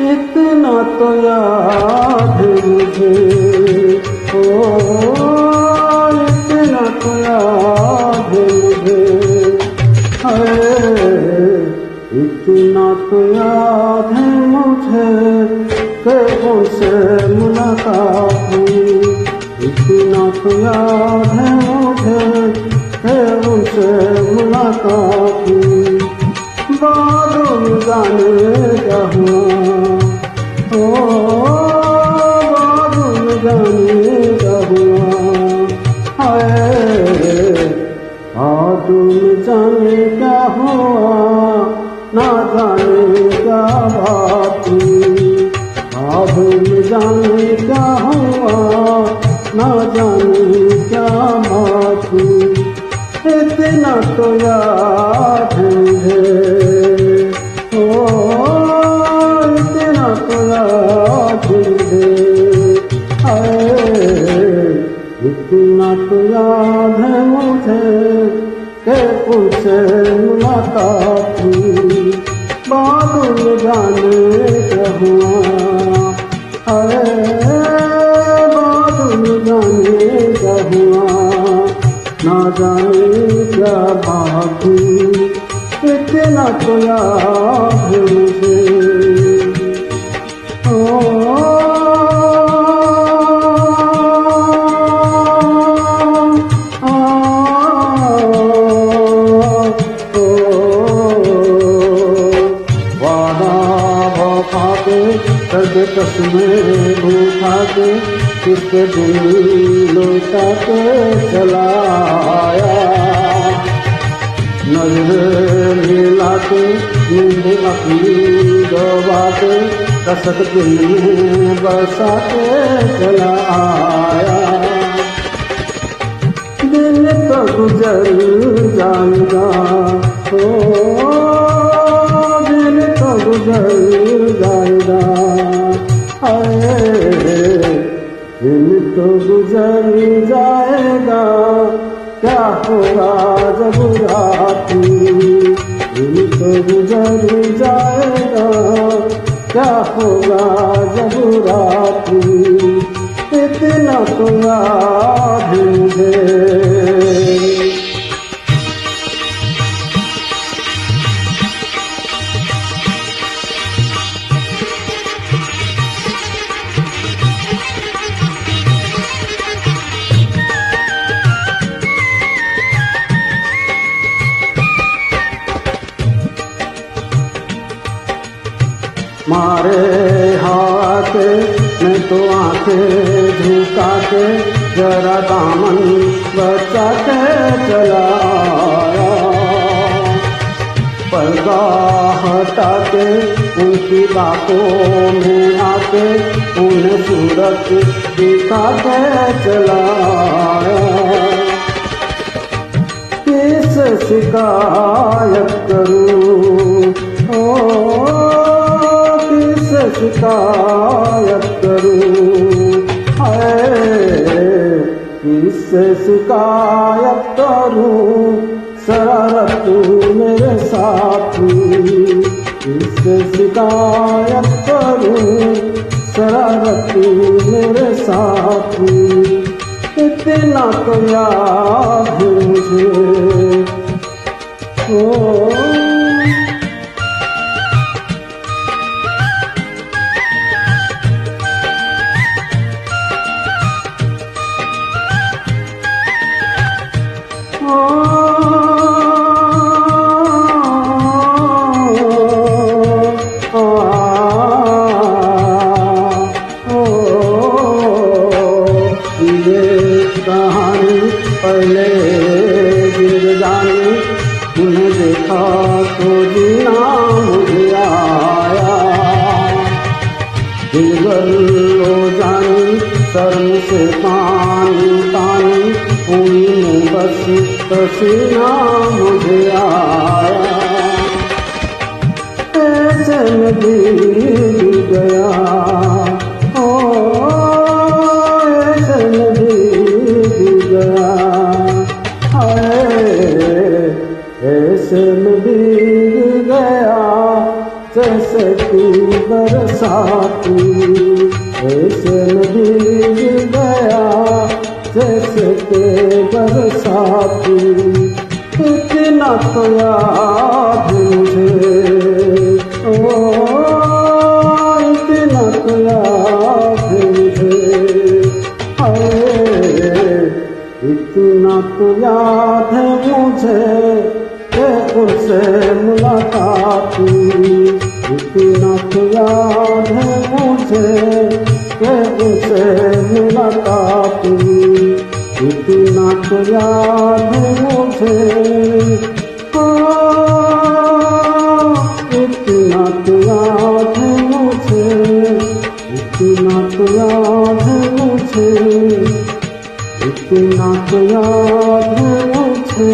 इतना तो याद मुझे, ओ इतना तो याद मुझे है, इतना तो याद है मुझे कि उनसे मुलाकात हुई। इतना तो याद है मुझे कि उनसे मुलाकात हुई। बादों में जाने क्या हुआ, ओ बादों में जाने क्या हुआ है, बादों में जाने क्या हुआ, ना जाने क्या बात हुई। बादों में जाने क्या हुआ, ना जाने क्या बात हुई। इतना तो याद है, ओ इतना तो याद है, इतना तो याद है मुझे कि उनसे मुलाकात हुई। बादों में जाने क्या हुआ है, बादों में जाने क्या हुआ, ना जाने क्या बात हुई। इतना तो याद है मुझे, करके कसमें उठा के किसके दिल लौटा के चलाया। नजर मिला के नींद अपनी दबा के कसक दिल में बसा के चला आया। दिन तो गुजर जाएगा, ओ दिन तो गुजर जाएगा, दिन तो गुजर जाएगा, क्या होगा जब रात हुई। दिन तो गुजर जाएगा, क्या होगा जब रात हुई। इतना तो याद है। मारे हवा के मैं तो आंखें झुका के जरा दामन बचा के चला आया। पर्दा हटा के उनकी बातों में आके उन्हें सूरत दिखा के चला आया। किस शिकायत करूं, शिकायत करूं, किससे शिकायत करूं। शरारत मेरे साथ हुई, किससे शिकायत करूं। शरारत मेरे साथ हुई। इतना तो याद है मुझे, ओ कहानी पहले गिर जानी, उन्हें देखा तो जीना मुझे आया। दिलगर लो जानी शर्म से पानी पानी, हुई में बस पसीना मुझे आया। ऐसे में भीग गया, ऐसे में भीग गया, ऐसे में भीग गया। जैसे की बरसाती, ऐसे में भीग गया जैसे के बरसाती। इतना तो याद मुझे, ओ इतना तो याद मुझे, इतना तो याद है मुझे कि उनसे मुलाकात हुई। इतना तो याद है मुझे कि उनसे मुलाकात हुई। इतना तो याद है मुझे, इतना तो याद है मुझे, इतना तो याद है मुझे, इतना तो याद है मुझे।